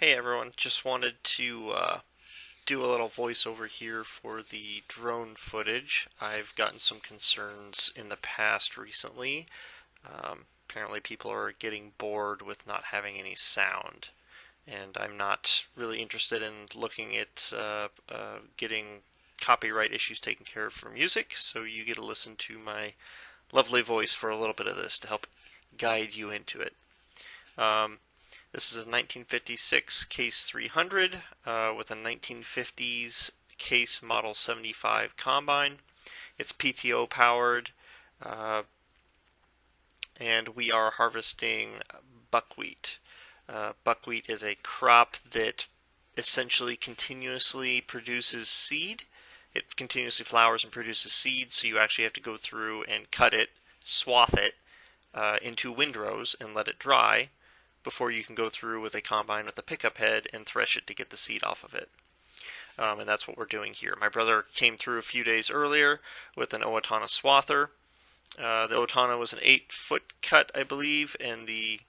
Hey everyone, just wanted to do a little voiceover here for the drone footage. I've gotten some concerns in the past recently. Apparently people are getting bored with not having any sound, and I'm not really interested in looking at getting copyright issues taken care of for music, so you get to listen to my lovely voice for a little bit of this to help guide you into it. Um, This is a 1956 Case 300 with a 1950s Case Model 75 combine. It's PTO powered, uh, and we are harvesting buckwheat. Buckwheat is a crop that essentially continuously produces seed. It continuously flowers and produces seed, so you actually have to go through and cut it, swath it into windrows and let it dry before you can go through with a combine with a pickup head and thresh it to get the seed off of it. And that's what we're doing here. My brother came through a few days earlier with an Owatonna swather. The Owatonna was an 8-foot cut, I believe, and the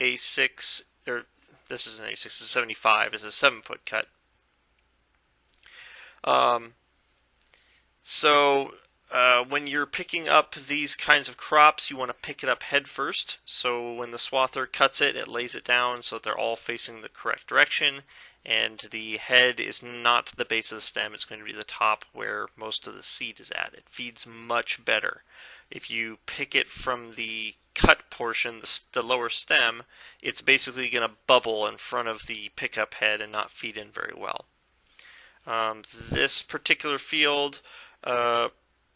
A6, or this is an A6, this is 75, is a 7-foot cut. Um, so when you're picking up these kinds of crops, you want to pick it up head first. So when the swather cuts it, it lays it down so they're all facing the correct direction, and the head is not the base of the stem. It's going to be the top where most of the seed is at. It feeds much better. If you pick it from the cut portion, the lower stem, it's basically going to bubble in front of the pickup head and not feed in very well. This particular field,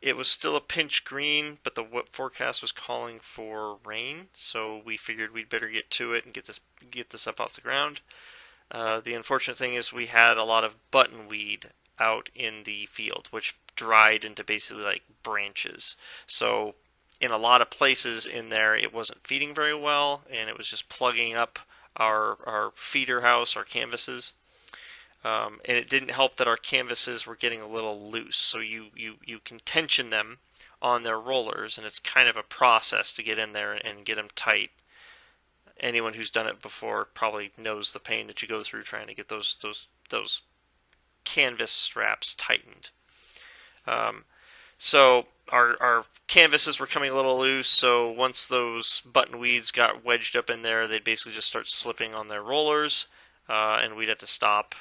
it was still a pinch green, but the forecast was calling for rain, so we figured we'd better get to it and get this up off the ground. The unfortunate thing is we had a lot of buttonweed out in the field, which dried into basically like branches. So in a lot of places in there, it wasn't feeding very well, and it was just plugging up our feeder house, our canvases. And it didn't help that our canvases were getting a little loose. So you can tension them on their rollers, and it's kind of a process to get in there and get them tight. Anyone who's done it before probably knows the pain that you go through trying to get those canvas straps tightened. So our canvases were coming a little loose, so once those button weeds got wedged up in there, they'd basically just start slipping on their rollers, and we'd have to stop,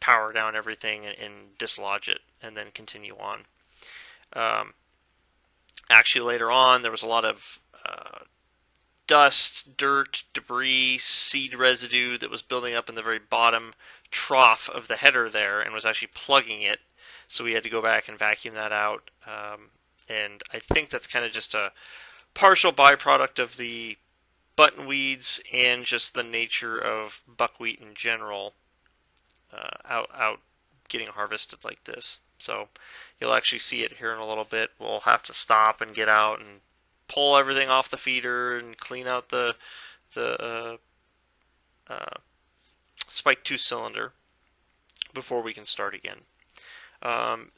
power down everything, and dislodge it, and then continue on. Actually, later on, there was a lot of dust, dirt, debris, seed residue that was building up in the very bottom trough of the header there and was actually plugging it. So we had to go back and vacuum that out. And I think that's kind of just a partial byproduct of the button weeds and just the nature of buckwheat in general out getting harvested like this. So you'll actually see it here in a little bit. We'll have to stop and get out and pull everything off the feeder and clean out the spike 2 cylinder before we can start again.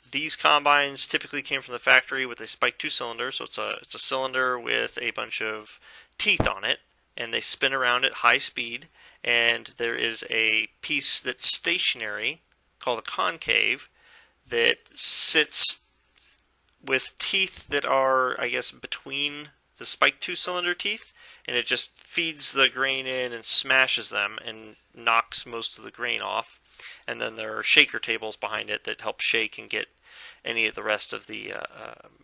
These combines typically came from the factory with a spike 2 cylinder, so it's a cylinder with a bunch of teeth on it, and they spin around at high speed, and there is a piece that's stationary called a concave that sits with teeth that are, I guess, between the spike 2 cylinder teeth, and it just feeds the grain in and smashes them and knocks most of the grain off. And then there are shaker tables behind it that help shake and get any of the rest of the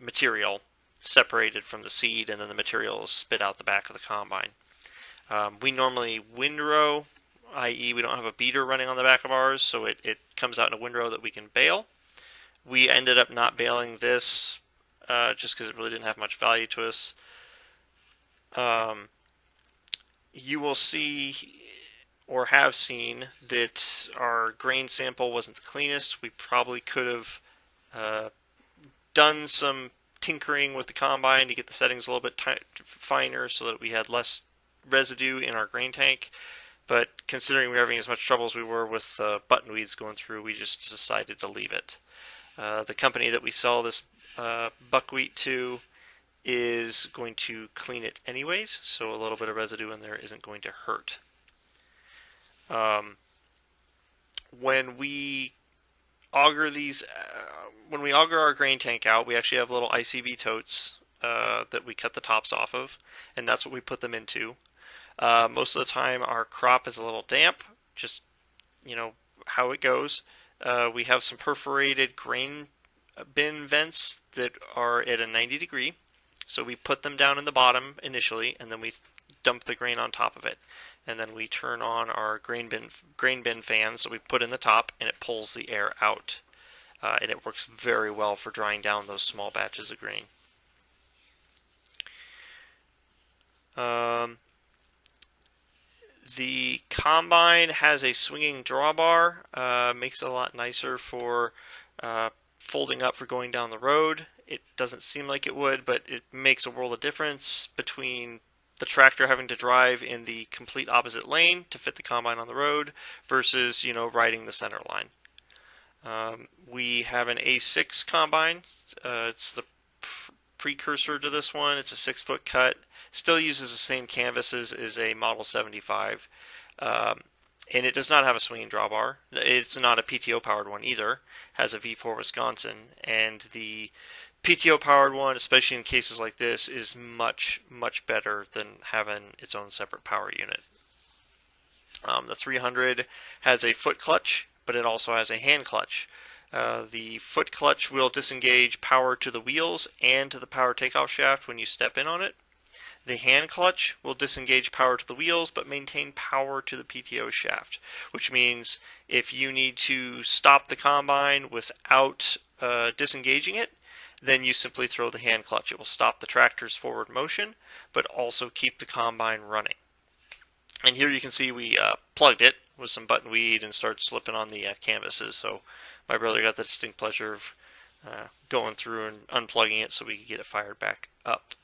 material separated from the seed, and then the material is spit out the back of the combine. We normally windrow, i.e. we don't have a beater running on the back of ours, so it comes out in a windrow that we can bale. We ended up not baling this just because it really didn't have much value to us. You will see or have seen that our grain sample wasn't the cleanest. We probably could have done some tinkering with the combine to get the settings a little bit finer so that we had less residue in our grain tank. But considering we were having as much trouble as we were with button weeds going through, we just decided to leave it. The company that we sell this buckwheat to is going to clean it anyways, so a little bit of residue in there isn't going to hurt. Um, when we auger these, when we auger our grain tank out, we actually have little ICB totes that we cut the tops off of, and that's what we put them into. Most of the time, our crop is a little damp, just how it goes. We have some perforated grain bin vents that are at a 90 degree. So we put them down in the bottom initially, and then we dump the grain on top of it. And then we turn on our grain bin fans that we put in the top, and it pulls the air out. And it works very well for drying down those small batches of grain. The combine has a swinging drawbar, makes it a lot nicer for folding up for going down the road. It doesn't seem like it would, but it makes a world of difference between the tractor having to drive in the complete opposite lane to fit the combine on the road versus, riding the center line. We have an A6 combine. It's the precursor to this one. It's a 6-foot cut. Still uses the same canvases as a Model 75. And it does not have a swinging drawbar. It's not a PTO powered one either. It has a V4 Wisconsin, and the PTO powered one, especially in cases like this, is much better than having its own separate power unit. The 300 has a foot clutch, but it also has a hand clutch. The foot clutch will disengage power to the wheels and to the power takeoff shaft when you step in on it. The hand clutch will disengage power to the wheels but maintain power to the PTO shaft, which means if you need to stop the combine without disengaging it, then you simply throw the hand clutch. It will stop the tractor's forward motion but also keep the combine running. And here you can see we plugged it with some buckwheat and started slipping on the canvases. So my brother got the distinct pleasure of going through and unplugging it so we could get it fired back up.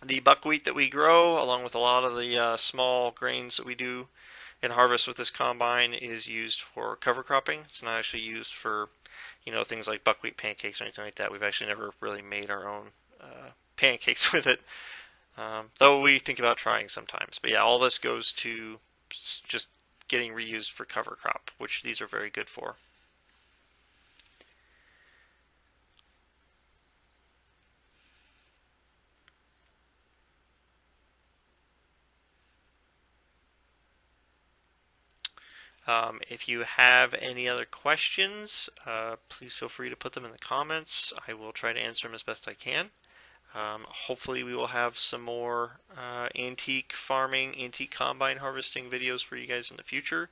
The buckwheat that we grow, along with a lot of the small grains that we do and harvest with this combine, is used for cover cropping. It's not actually used for, things like buckwheat pancakes or anything like that. We've actually never really made our own pancakes with it, though we think about trying sometimes. But yeah, all this goes to just getting reused for cover crop, which these are very good for. If you have any other questions, please feel free to put them in the comments. I will try to answer them as best I can. Hopefully we will have some more antique farming, antique combine harvesting videos for you guys in the future.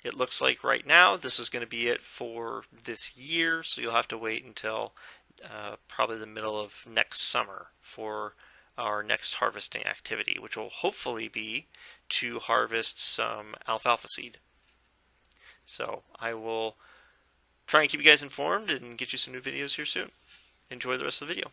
It looks like right now this is going to be it for this year, so you'll have to wait until probably the middle of next summer for our next harvesting activity, which will hopefully be to harvest some alfalfa seed. So I will try and keep you guys informed and get you some new videos here soon. Enjoy the rest of the video.